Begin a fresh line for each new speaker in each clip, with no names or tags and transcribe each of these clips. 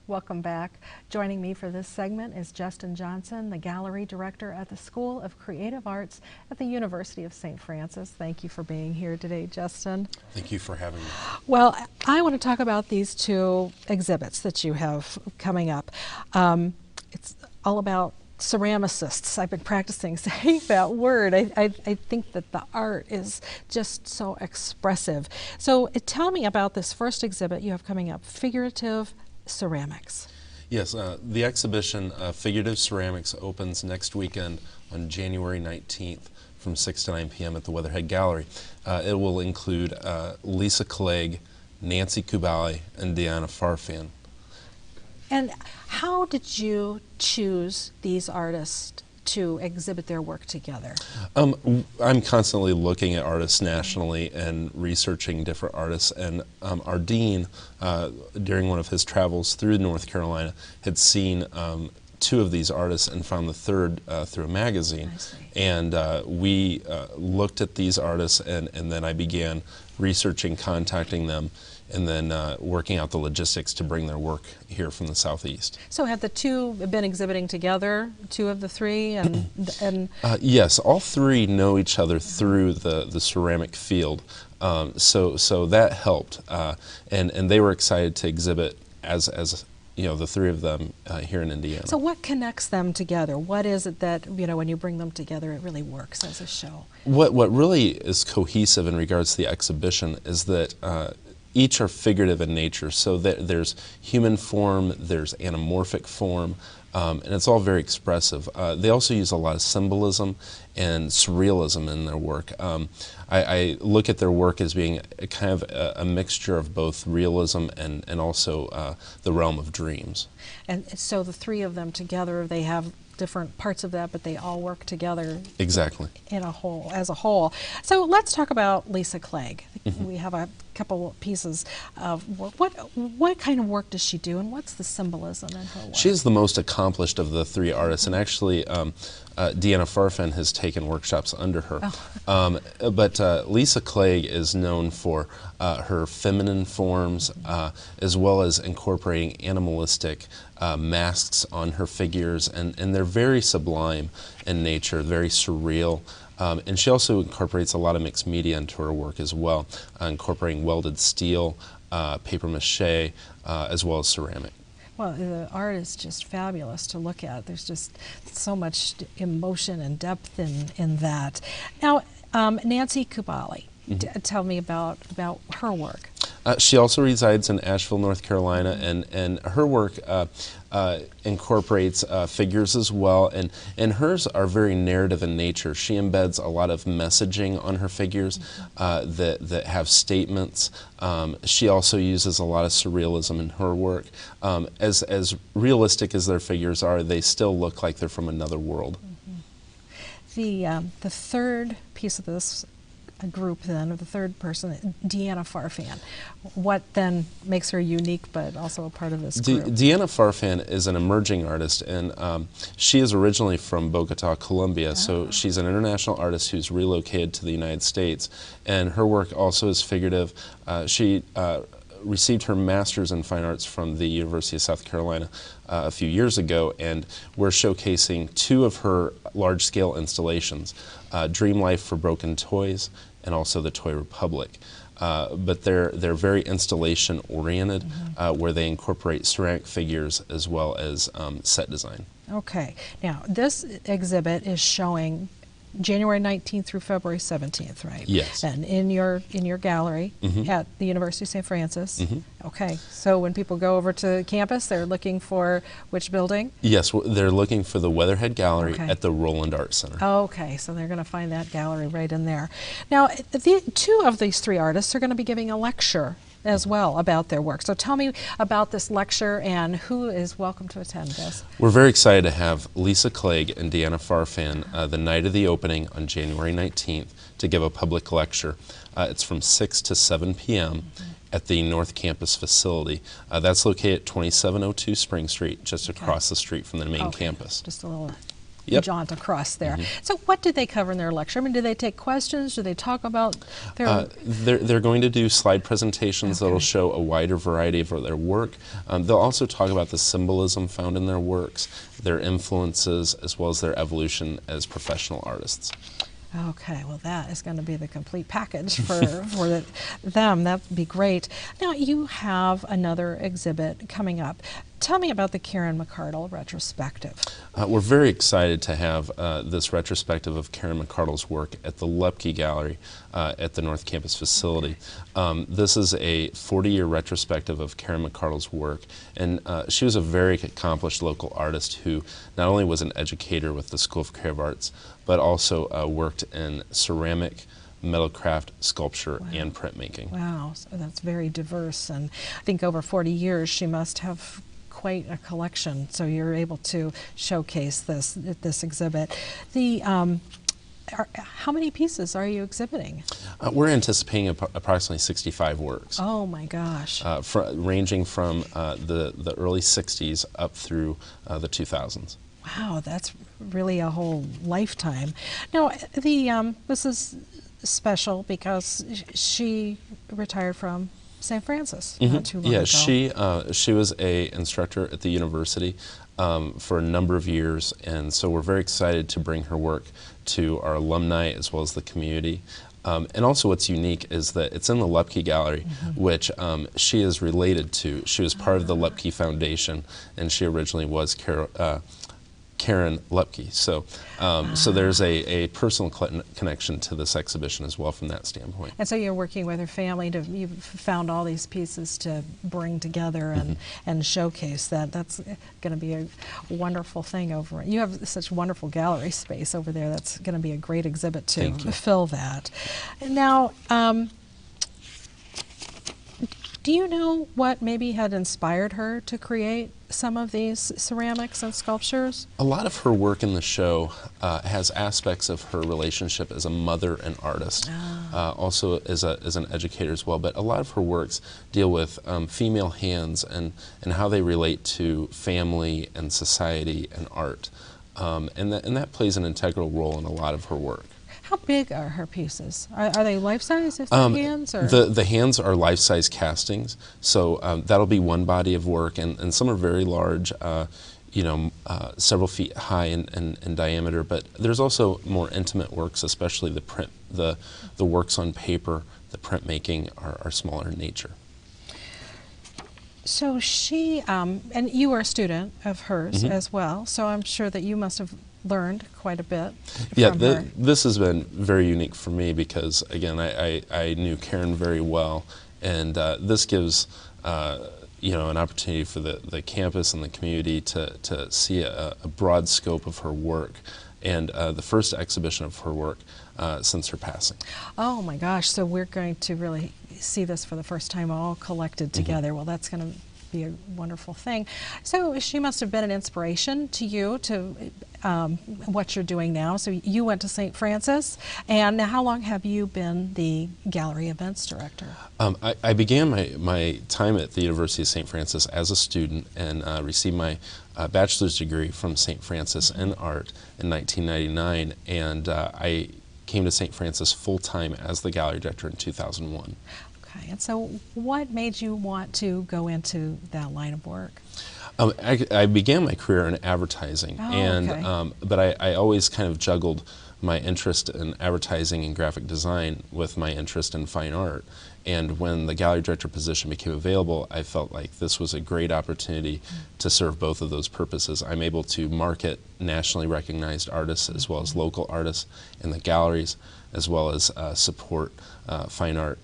Welcome back. Joining me for this segment is Justin Johnson, the Gallery Director at the School of Creative Arts at the University of St. Francis. Thank you for being here today, Justin.
Thank you for having me.
Well, I want to talk about these two exhibits that you have coming up. It's all about ceramicists. I've been practicing saying that word. I think that the art is just so expressive. So tell me about this first exhibit you have coming up, Figurative Ceramics.
Yes, the exhibition Figurative Ceramics opens next weekend on January 19th from 6 to 9 p.m. at the Weatherhead Gallery. It will include Lisa Clague, Nancy Kubale, and Diana Farfan.
And how did you choose these artists to exhibit their work together?
I'm constantly looking at artists nationally and researching different artists, and our dean, during one of his travels through North Carolina, had seen two of these artists and found the third through a magazine. And we looked at these artists, and then I began researching, contacting them, and then working out the logistics to bring their work here from the Southeast.
So have the two been exhibiting together, two of the three? And
yes, all three know each other through the ceramic field, so that helped, and they were excited to exhibit as you know, the three of them here in Indiana.
So what connects them together? What is it that, you know, when you bring them together, it really works as a show?
What really is cohesive in regards to the exhibition is that each are figurative in nature, so that there's human form, there's anamorphic form, and it's all very expressive. They also use a lot of symbolism and surrealism in their work. I look at their work as being a kind of a mixture of both realism and also the realm of dreams.
And so the three of them together, they have different parts of that, but they all work together.
Exactly.
In a whole, as a whole. So let's talk about Lisa Clague. We have a couple of pieces of work. What kind of work does she do, and what's the symbolism in her work?
She's the most accomplished of the three artists, and actually Diana Farfan has taken workshops under her. But Lisa Clague is known for her feminine forms, as well as incorporating animalistic masks on her figures, and they're very sublime in nature, very surreal. And she also incorporates a lot of mixed media into her work as well, incorporating welded steel, paper mache, as well as ceramic.
Well, the art is just fabulous to look at. There's just so much emotion and depth in that. Now, Nancy Kubale, tell me about her work.
She also resides in Asheville, North Carolina, and her work incorporates figures as well, and hers are very narrative in nature. She embeds a lot of messaging on her figures that have statements. She also uses a lot of surrealism in her work. As realistic as their figures are, they still look like they're from another world.
The third piece of this group then, or the third person, Diana Farfan. What then makes her unique but also a part of this group?
Diana Farfan is an emerging artist, and she is originally from Bogota, Colombia, so she's an international artist who's relocated to the United States, and her work also is figurative. She received her master's in fine arts from the University of South Carolina a few years ago, and we're showcasing two of her large-scale installations, Dream Life for Broken Toys and also the Toy Republic. But they're very installation-oriented, where they incorporate ceramic figures as well as set design. Okay.
Now, this exhibit is showing January 19th through February 17th, right?
Yes.
And in your gallery at the University of St. Francis. Okay. So when people go over to campus, they're looking for which building?
Yes, they're looking for the Weatherhead Gallery at the Roland Art Center.
Okay, so they're going to find that gallery right in there. Now, two of these three artists are going to be giving a lecture as well about their work. So tell me about this lecture and who is welcome to attend this.
We're very excited to have Lisa Clague and Diana Farfan the night of the opening on January 19th to give a public lecture. It's from 6 to 7 p.m. at the North Campus facility. That's located at 2702 Spring Street, just across the street from the main campus.
Just a little
Yep.
jaunt across there. So what do they cover in their lecture? I mean, do they take questions? Do they talk about their...
They're going to do slide presentations that'll show a wider variety of their work. They'll also talk about the symbolism found in their works, their influences, as well as their evolution as professional artists.
Okay, well that is going to be the complete package for them. That would be great. Now you have another exhibit coming up. Tell me about the Karen McArdle Retrospective.
We're very excited to have this retrospective of Karen McArdle's work at the Lepke Gallery at the North Campus facility. This is a 40-year retrospective of Karen McArdle's work, and she was a very accomplished local artist who not only was an educator with the School of Creative Arts, but also worked in ceramic, metalcraft, sculpture, and printmaking.
Wow, so that's very diverse, and I think over 40 years she must have quite a collection, so you're able to showcase this at this exhibit. The how many pieces are you exhibiting?
We're anticipating approximately 65 works.
Oh my gosh.
Ranging from the early 60s up through the 2000s.
Wow, that's really a whole lifetime. Now, this is special because she retired from St. Francis not too long ago.
She was an instructor at the university for a number of years, and so we're very excited to bring her work to our alumni as well as the community. And also what's unique is that it's in the Lepke Gallery, which she is related to. She was part of the Lepke Foundation, and she originally was Karen Lepke. So, so there's a personal connection to this exhibition as well from that standpoint.
And so you're working with her family you've found all these pieces to bring together and showcase that. That's going to be a wonderful thing over. You have such wonderful gallery space over there. That's going to be a great exhibit to fill that. Now, do you know what maybe had inspired her to create some of these ceramics and sculptures?
A lot of her work in the show has aspects of her relationship as a mother and artist, also as an educator as well, but a lot of her works deal with female hands and how they relate to family and society and art. And that plays an integral role in a lot of her work.
How big are her pieces? Are they life-size, if they're hands? Or?
The hands are life-size castings, so that'll be one body of work, and some are very large, several feet high in diameter, but there's also more intimate works, especially the print, the works on paper, the printmaking are smaller in nature.
So she, and you were a student of hers as well, so I'm sure that you must have learned quite a bit from her.
This has been very unique for me because, again, I knew Karen very well, and this gives an opportunity for the campus and the community to see a broad scope of her work, and the first exhibition of her work since her passing.
Oh my gosh, so we're going to really see this for the first time all collected together. Well, that's going to be a wonderful thing. So she must have been an inspiration to you, to what you're doing now. So you went to St. Francis, and now how long have you been the gallery events director?
I began my time at the University of St. Francis as a student and received my bachelor's degree from St. Francis in art in 1999, and I came to St. Francis full-time as the gallery director in 2001.
Okay, and so what made you want to go into that line of work?
I began my career in advertising, but I always kind of juggled my interest in advertising and graphic design with my interest in fine art. And when the gallery director position became available, I felt like this was a great opportunity to serve both of those purposes. I'm able to market nationally recognized artists as well as local artists in the galleries, as well as support fine art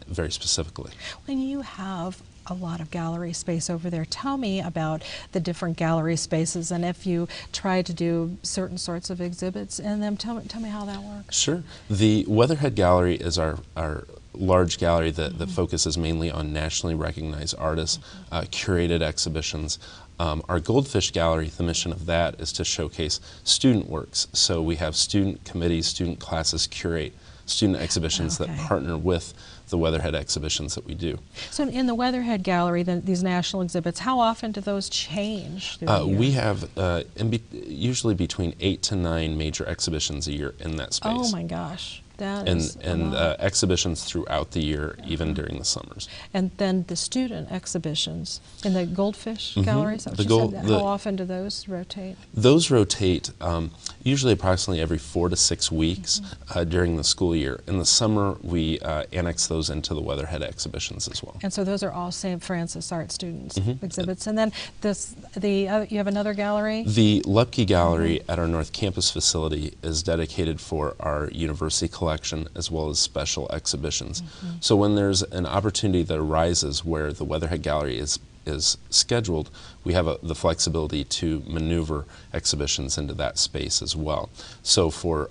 very specifically.
When you have a lot of gallery space over there, tell me about the different gallery spaces, and if you try to do certain sorts of exhibits in them, tell me how that works. Sure.
The Weatherhead Gallery is our large gallery that focuses mainly on nationally recognized artists, curated exhibitions. Our Goldfish Gallery, the mission of that is to showcase student works. So we have student committees, student classes curate student exhibitions that partner with the Weatherhead exhibitions that we do.
So in the Weatherhead Gallery, these national exhibits, how often do those change through the year?
We have usually between 8 to 9 major exhibitions a year in that space.
Oh my gosh. That is a
and
lot.
exhibitions throughout the year, even during the summers.
And then the student exhibitions in the Goldfish Gallery, is that what you said? How often do those rotate?
Those rotate usually approximately every 4 to 6 weeks during the school year. In the summer, we annex those into the Weatherhead exhibitions as well.
And so those are all St. Francis Art students exhibits. And then you have another gallery?
The Lupke Gallery at our North Campus facility is dedicated for our university collection as well as special exhibitions. So when there's an opportunity that arises where the Weatherhead Gallery is scheduled, we have the flexibility to maneuver exhibitions into that space as well. So for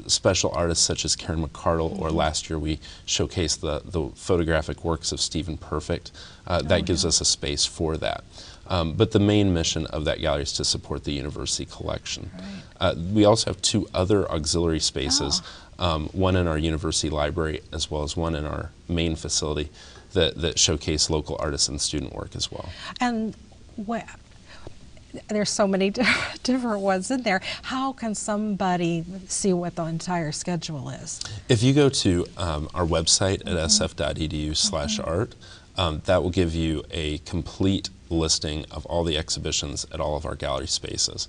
special artists such as Karen McArdle, or last year we showcased the photographic works of Stephen Perfect, that gives us a space for that. But the main mission of that gallery is to support the university collection. Right. We also have 2 other auxiliary spaces, one in our university library as well as one in our main facility that showcase local artists and student work as well.
And there's so many different ones in there. How can somebody see what the entire schedule is?
If you go to our website at sf.edu/art, that will give you a complete listing of all the exhibitions at all of our gallery spaces.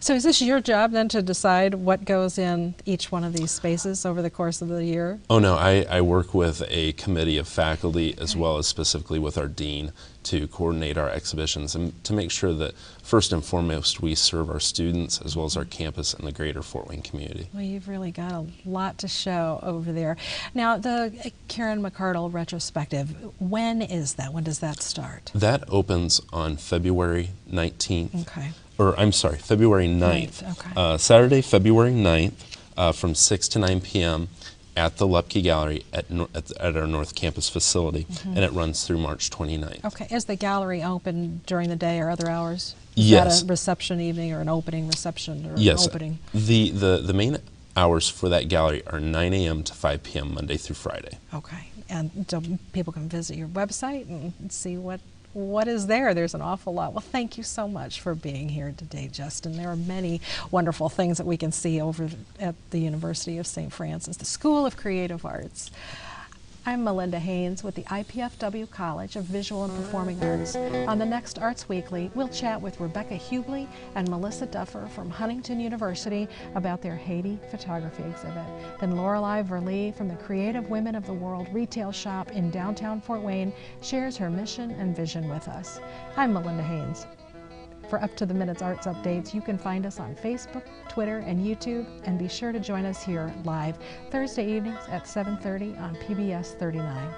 So is this your job then to decide what goes in each one of these spaces over the course of the year?
Oh no, I work with a committee of faculty as well as specifically with our dean to coordinate our exhibitions and to make sure that first and foremost we serve our students as well as our campus and the greater Fort Wayne community.
Well, you've really got a lot to show over there. Now, the Karen McArdle Retrospective, when is that? When does that start?
That opens on February 19th.
Okay.
Or I'm sorry, February 9th.
Okay.
Saturday, February 9th from 6 to 9 p.m. at the Lupke Gallery at our North Campus facility, and it runs through March 29th.
Okay. Is the gallery open during the day or other hours?
Yes.
Is that a reception evening or an opening reception or
yes.
an opening?
The main hours for that gallery are 9 a.m. to 5 p.m. Monday through Friday.
Okay. And so people can visit your website and see what is there. There's an awful lot. Well, thank you so much for being here today, Justin. There are many wonderful things that we can see over at the University of St. Francis, the School of Creative Arts. I'm Melinda Haines with the IPFW College of Visual and Performing Arts. On the next Arts Weekly, we'll chat with Rebecca Hubley and Melissa Duffer from Huntington University about their Haiti photography exhibit. Then Lorelei Verlee from the Creative Women of the World retail shop in downtown Fort Wayne shares her mission and vision with us. I'm Melinda Haines. For up-to-the-minute arts updates, you can find us on Facebook, Twitter, and YouTube, and be sure to join us here live Thursday evenings at 7:30 on PBS 39.